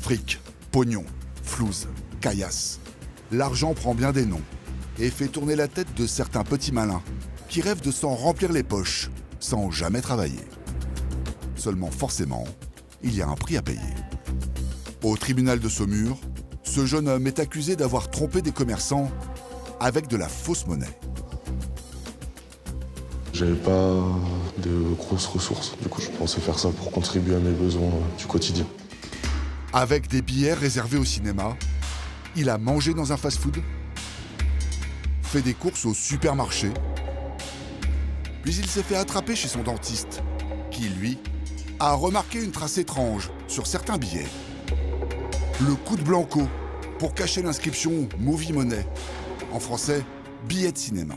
Fric, pognon, flouze, caillasse. L'argent prend bien des noms et fait tourner la tête de certains petits malins qui rêvent de s'en remplir les poches sans jamais travailler. Seulement forcément, il y a un prix à payer. Au tribunal de Saumur, ce jeune homme est accusé d'avoir trompé des commerçants avec de la fausse monnaie. J'avais pas de grosses ressources, du coup je pensais faire ça pour contribuer à mes besoins du quotidien. Avec des billets réservés au cinéma, il a mangé dans un fast-food, fait des courses au supermarché, puis il s'est fait attraper chez son dentiste, qui, lui, a remarqué une trace étrange sur certains billets. Le coup de blanco pour cacher l'inscription « Movie Money », en français « billet de cinéma ».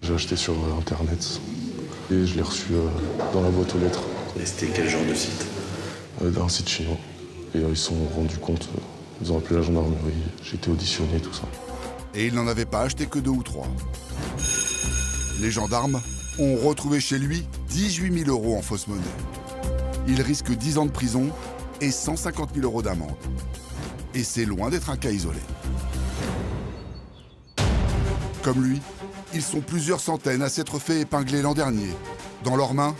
J'ai acheté sur internet et je l'ai reçu dans la boîte aux lettres. Et c'était quel genre de site? D'un site chinois. Et ils se sont rendus compte, ils ont appelé la gendarmerie, j'ai été auditionné, tout ça. Et il n'en avait pas acheté que 2 ou 3. Les gendarmes ont retrouvé chez lui 18 000 € en fausse monnaie. Il risque 10 ans de prison et 150 000 € d'amende. Et c'est loin d'être un cas isolé. Comme lui, ils sont plusieurs centaines à s'être fait épingler l'an dernier. Dans leurs mains,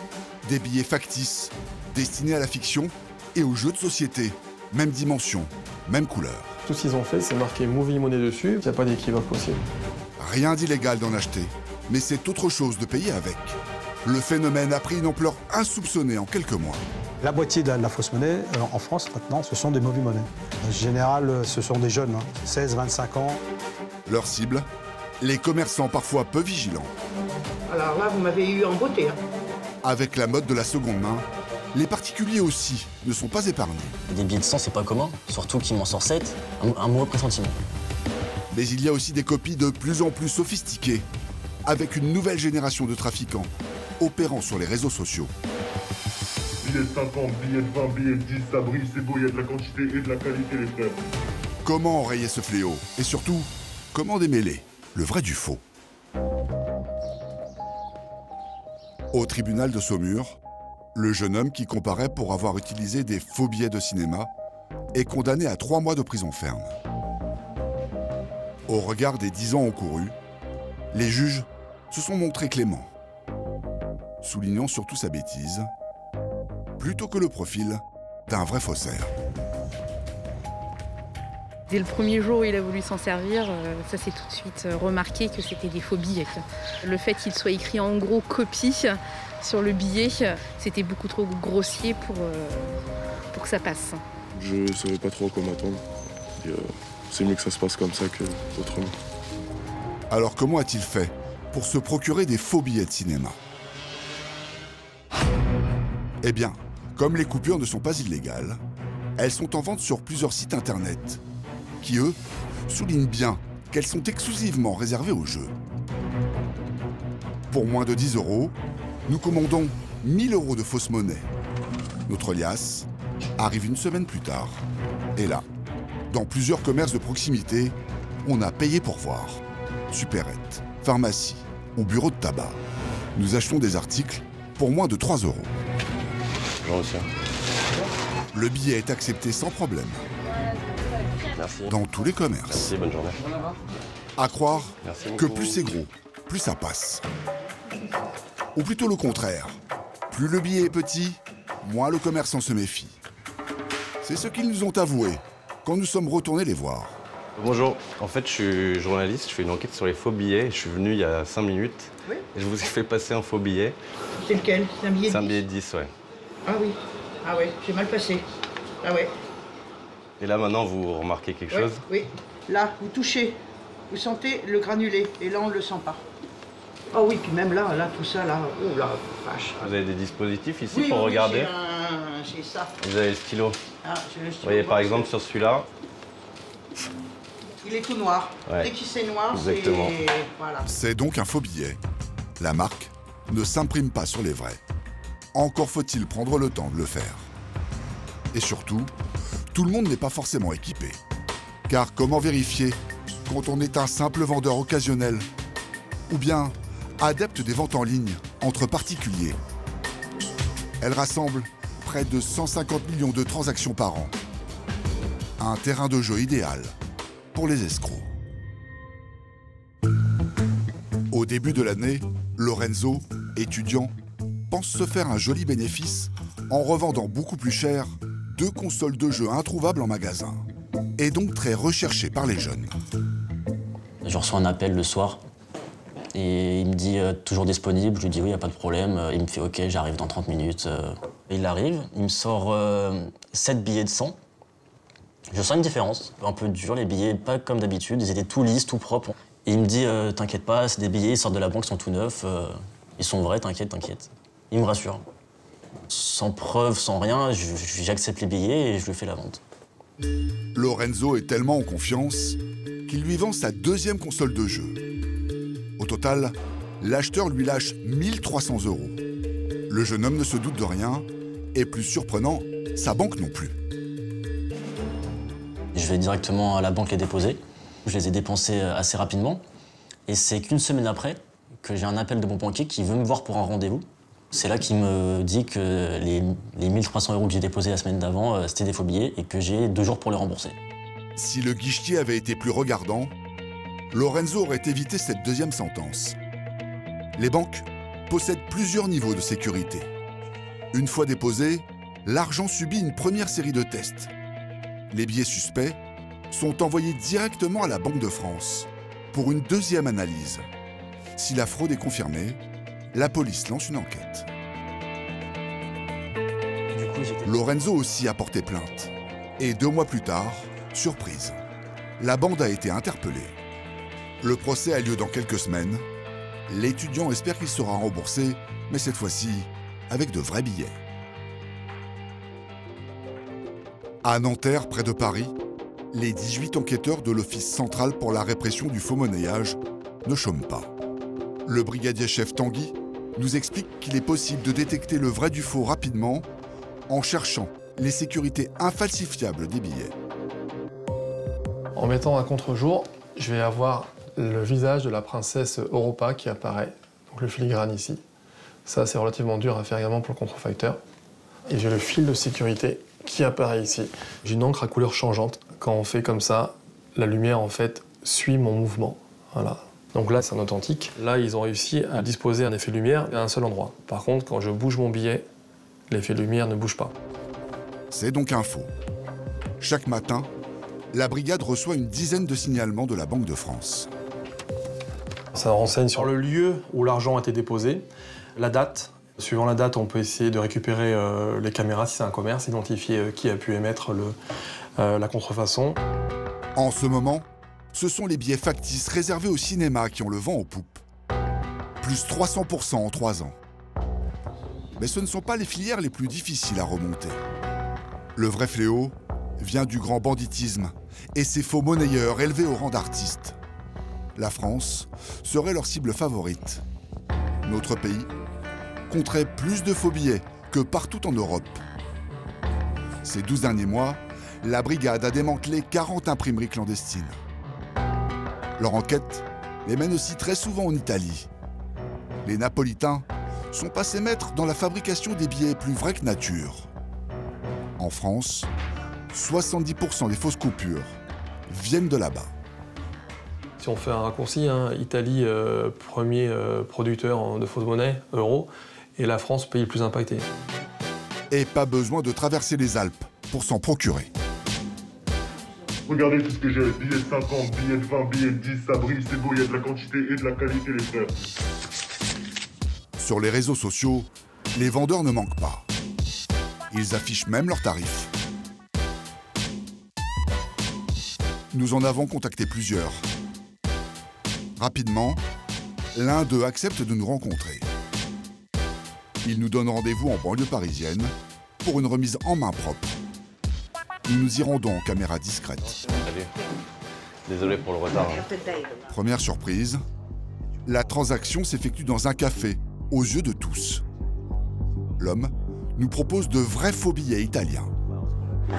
des billets factices, destinés à la fiction et aux jeux de société. Même dimension, même couleur. Tout ce qu'ils ont fait, c'est marquer Movie Money dessus, il n'y a pas d'équivoque possible. Rien d'illégal d'en acheter, mais c'est autre chose de payer avec. Le phénomène a pris une ampleur insoupçonnée en quelques mois. La moitié de la fausse monnaie, en France maintenant, ce sont des Movie Money. En général, ce sont des jeunes, 16, 25 ans. Leur cible, les commerçants parfois peu vigilants. Alors là, vous m'avez eu en beauté. Avec la mode de la seconde main, les particuliers aussi ne sont pas épargnés. Des billets de 100, c'est pas commun, surtout qu'ils m'en sortent 7, un mauvais pressentiment. Mais il y a aussi des copies de plus en plus sophistiquées, avec une nouvelle génération de trafiquants opérant sur les réseaux sociaux. Billets de 50, billets de 20, billets de 10, ça brille, c'est beau, il y a de la quantité et de la qualité, les frères. Comment enrayer ce fléau? Et surtout, comment démêler le vrai du faux? Au tribunal de Saumur, le jeune homme qui comparaît pour avoir utilisé des faux billets de cinéma est condamné à 3 mois de prison ferme. Au regard des 10 ans encourus, les juges se sont montrés cléments, soulignant surtout sa bêtise, plutôt que le profil d'un vrai faussaire. Dès le premier jour où il a voulu s'en servir, ça s'est tout de suite remarqué que c'était des faux billets. Le fait qu'il soit écrit en gros copie sur le billet, c'était beaucoup trop grossier pour que ça passe. Je ne savais pas trop à quoi m'attendre. C'est mieux que ça se passe comme ça qu'autrement. Alors comment a-t-il fait pour se procurer des faux billets de cinéma? Eh bien, comme les coupures ne sont pas illégales, elles sont en vente sur plusieurs sites internet, qui, eux, soulignent bien qu'elles sont exclusivement réservées aux jeux. Pour moins de 10 €, nous commandons 1000 € de fausse monnaie. Notre liasse arrive une semaine plus tard. Et là, dans plusieurs commerces de proximité, on a payé pour voir. Supérette, pharmacie ou bureau de tabac. Nous achetons des articles pour moins de 3 €. Bonjour monsieur. Le billet est accepté sans problème. Merci. Dans tous les commerces. Merci, bonne journée. À croire Merci que beaucoup. plus c'est gros, plus ça passe. Ou plutôt le contraire. Plus le billet est petit, moins le commerçant se méfie. C'est ce qu'ils nous ont avoué quand nous sommes retournés les voir. Bonjour, en fait je suis journaliste, je fais une enquête sur les faux billets. Je suis venu il y a 5 minutes. Oui. Et je vous ai fait passer un faux billet. C'est lequel? C'est un billet de C'est un 10? billet de 10, ouais. Ah oui. Ah ouais, j'ai mal passé. Ah ouais. Et là maintenant vous remarquez quelque Oui, chose? oui. Là, vous touchez. Vous sentez le granulé. Et là, on ne le sent pas. Oh oui, puis même là, tout ça, là. Oh là, vache. Vous avez des dispositifs ici Oui, pour oui, regarder? j'ai ça. Vous avez le stylo. Ah, j'ai le stylo. Vous voyez par exemple sur celui-là. Il est tout noir. Ouais. Dès qu'il c'est noir, Exactement. c'est... Voilà. C'est donc un faux billet. La marque ne s'imprime pas sur les vrais. Encore faut-il prendre le temps de le faire. Et surtout, tout le monde n'est pas forcément équipé. Car comment vérifier quand on est un simple vendeur occasionnel ou bien adepte des ventes en ligne entre particuliers? Elle rassemble près de 150 millions de transactions par an. Un terrain de jeu idéal pour les escrocs. Au début de l'année, Lorenzo, étudiant, pense se faire un joli bénéfice en revendant beaucoup plus cher 2 consoles de jeux introuvables en magasin et donc très recherchées par les jeunes. Je reçois un appel le soir et il me dit toujours disponible. Je lui dis oui, il n'y a pas de problème. Il me fait ok, j'arrive dans 30 minutes. Il arrive, il me sort 7 billets de 100. Je sens une différence, un peu dur, les billets, pas comme d'habitude. Ils étaient tout lisses, tout propres. Et il me dit t'inquiète pas, c'est des billets, ils sortent de la banque, ils sont tout neufs. Ils sont vrais, t'inquiète, t'inquiète. Il me rassure. Sans preuve, sans rien, j'accepte les billets et je lui fais la vente. Lorenzo est tellement en confiance qu'il lui vend sa 2e console de jeu. Au total, l'acheteur lui lâche 1 300 €. Le jeune homme ne se doute de rien et, plus surprenant, sa banque non plus. Je vais directement à la banque les déposer. Je les ai dépensés assez rapidement. Et c'est qu'une semaine après que j'ai un appel de mon banquier qui veut me voir pour un rendez-vous. C'est là qu'il me dit que les 1 300 € que j'ai déposés la semaine d'avant, c'était des faux billets et que j'ai 2 jours pour les rembourser. Si le guichetier avait été plus regardant, Lorenzo aurait évité cette 2e sentence. Les banques possèdent plusieurs niveaux de sécurité. Une fois déposé, l'argent subit une première série de tests. Les billets suspects sont envoyés directement à la Banque de France pour une 2e analyse. Si la fraude est confirmée, la police lance une enquête. Lorenzo aussi a porté plainte. Et 2 mois plus tard, surprise, la bande a été interpellée. Le procès a lieu dans quelques semaines. L'étudiant espère qu'il sera remboursé, mais cette fois-ci, avec de vrais billets. À Nanterre, près de Paris, les 18 enquêteurs de l'Office central pour la répression du faux monnayage ne chôment pas. Le brigadier chef Tanguy nous explique qu'il est possible de détecter le vrai du faux rapidement en cherchant les sécurités infalsifiables des billets. En mettant un contre-jour, je vais avoir le visage de la princesse Europa qui apparaît, donc le filigrane ici. Ça, c'est relativement dur à faire également pour le contrefacteur. Et j'ai le fil de sécurité qui apparaît ici. J'ai une encre à couleur changeante. Quand on fait comme ça, la lumière, en fait, suit mon mouvement. Voilà. Donc là, c'est un authentique. Là, ils ont réussi à disposer un effet lumière à un seul endroit. Par contre, quand je bouge mon billet, l'effet lumière ne bouge pas. C'est donc un faux. Chaque matin, la brigade reçoit une dizaine de signalements de la Banque de France. Ça renseigne sur le lieu où l'argent a été déposé, la date. Suivant la date, on peut essayer de récupérer les caméras si c'est un commerce, identifier qui a pu émettre la contrefaçon. En ce moment, ce sont les billets factices réservés au cinéma qui ont le vent en poupe. Plus 300% en 3 ans. Mais ce ne sont pas les filières les plus difficiles à remonter. Le vrai fléau vient du grand banditisme et ses faux monnayeurs élevés au rang d'artistes. La France serait leur cible favorite. Notre pays compterait plus de faux billets que partout en Europe. Ces 12 derniers mois, la brigade a démantelé 40 imprimeries clandestines. Leur enquête les mène aussi très souvent en Italie. Les Napolitains sont passés maîtres dans la fabrication des billets plus vrais que nature. En France, 70% des fausses coupures viennent de là-bas. Si on fait un raccourci, Italie, premier producteur de fausses monnaies, euro, et la France, pays le plus impacté. Et pas besoin de traverser les Alpes pour s'en procurer. Regardez tout ce que j'ai, billets de 50, billets de 20, billets de 10, ça brille, c'est beau, il y a de la quantité et de la qualité, les frères. Sur les réseaux sociaux, les vendeurs ne manquent pas. Ils affichent même leurs tarifs. Nous en avons contacté plusieurs. Rapidement, l'un d'eux accepte de nous rencontrer. Il nous donne rendez-vous en banlieue parisienne pour une remise en main propre. Nous nous y rendons en caméra discrète. Salut. Désolé pour le retard. Première surprise, la transaction s'effectue dans un café, aux yeux de tous. L'homme nous propose de vrais faux billets italiens.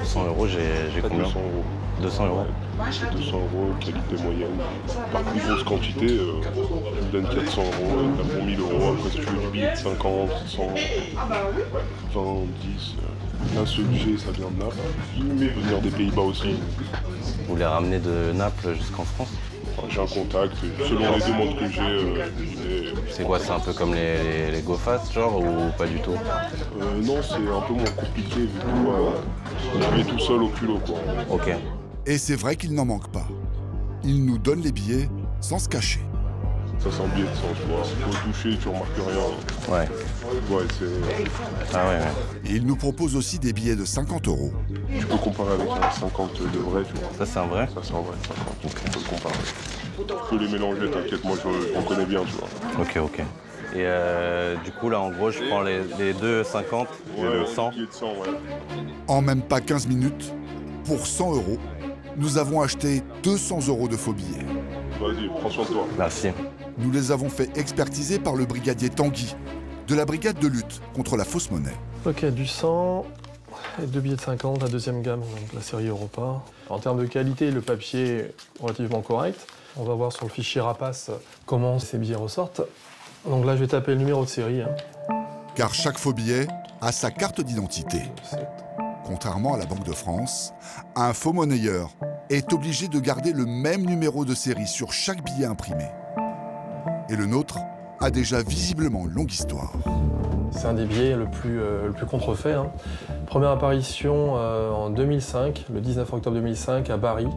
100 euros, j'ai combien? 200 euros. 200 euros. C'est 200 euros, qualité moyenne. Par plus grosse quantité, tu me donnes 400 euros, t'as pour 1000 euros. Après, si tu veux du billet de 50, 100, 20, 10. Là, celui que j'ai, ça vient de Naples. Il peut venir des Pays-Bas aussi. Vous les ramenez de Naples jusqu'en France? J'ai un contact, selon les demandes que j'ai. C'est quoi, c'est un peu comme les GoFast, genre, ou pas du tout? Non, c'est un peu moins compliqué, vu que j'y vais tout seul au culot, quoi. Ok. Et c'est vrai qu'il n'en manque pas. Il nous donne les billets sans se cacher. Ça, c'est un billet de 100, tu vois. Faut le toucher, tu remarques rien. Ouais. Ouais, c'est... Ah ouais. Et il nous propose aussi des billets de 50 euros. Tu peux comparer avec un 50 de vrai, tu vois. Ça, c'est un vrai? Ça, c'est un vrai 50. Donc, tu peux le comparer. Tu peux les mélanger, t'inquiète, moi, j'en connais bien, tu vois. Ok, ok. Et du coup, là, en gros, je prends les deux 50 et le 100. Billet de 100, ouais. En même pas 15 minutes, pour 100 euros, nous avons acheté 200 euros de faux billets. Vas-y, prends soin de toi. Merci. Nous les avons fait expertiser par le brigadier Tanguy, de la brigade de lutte contre la fausse monnaie. Ok, du 100 et 2 billets de 50, la deuxième gamme, donc la série Europa. En termes de qualité, le papier est relativement correct. On va voir sur le fichier Rapace comment ces billets ressortent. Donc là, je vais taper le numéro de série. Car chaque faux billet a sa carte d'identité. Contrairement à la Banque de France, un faux monnayeur est obligé de garder le même numéro de série sur chaque billet imprimé. Et le nôtre a déjà visiblement une longue histoire. C'est un des billets le plus contrefait. Première apparition en 2005, le 19 octobre 2005, à Bari,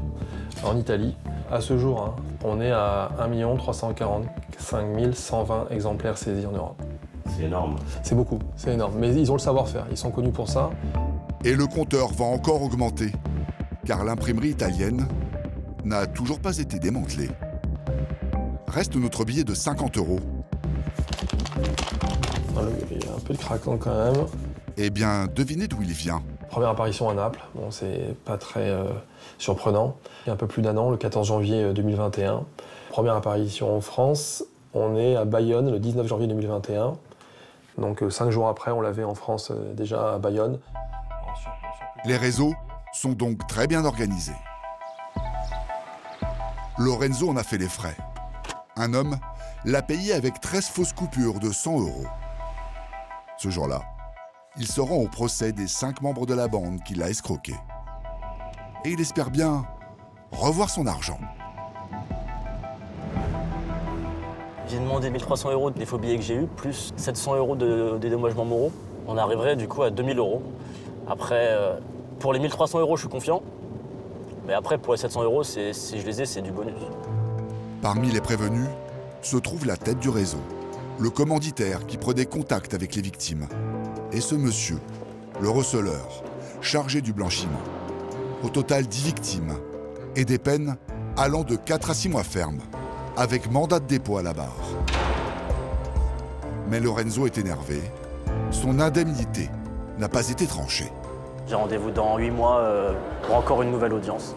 en Italie. À ce jour, on est à 1 345 120 exemplaires saisis en Europe. C'est énorme. C'est beaucoup, c'est énorme. Mais ils ont le savoir-faire, ils sont connus pour ça. Et le compteur va encore augmenter, car l'imprimerie italienne n'a toujours pas été démantelée. Reste notre billet de 50 euros. Il y a un peu de craquant quand même. Eh bien, devinez d'où il vient. Première apparition à Naples, bon, c'est pas très surprenant. Il y a un peu plus d'un an, le 14 janvier 2021. Première apparition en France, on est à Bayonne le 19 janvier 2021. Donc 5 jours après, on l'avait en France déjà à Bayonne. Les réseaux sont donc très bien organisés. Lorenzo en a fait les frais. Un homme l'a payé avec 13 fausses coupures de 100 euros. Ce jour-là, il se rend au procès des 5 membres de la bande qui l'a escroqué. Et il espère bien revoir son argent. J'ai demandé 1300 euros des faux billets que j'ai eus, plus 700 euros de dédommagements moraux. On arriverait du coup à 2000 euros. Après, pour les 1300 euros, je suis confiant. Mais après, pour les 700 euros, si je les ai, c'est du bonus. Parmi les prévenus se trouve la tête du réseau, le commanditaire qui prenait contact avec les victimes. Et ce monsieur, le receleur, chargé du blanchiment. Au total 10 victimes et des peines allant de 4 à 6 mois fermes, avec mandat de dépôt à la barre. Mais Lorenzo est énervé. Son indemnité n'a pas été tranchée. J'ai rendez-vous dans 8 mois pour encore une nouvelle audience.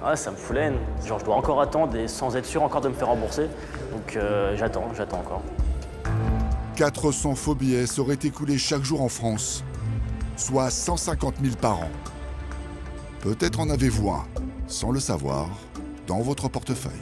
Ah, ça me fout la haine. Genre, je dois encore attendre et sans être sûr encore de me faire rembourser. Donc j'attends encore. 400 faux billets seraient écoulés chaque jour en France, soit 150 000 par an. Peut-être en avez-vous un, sans le savoir, dans votre portefeuille.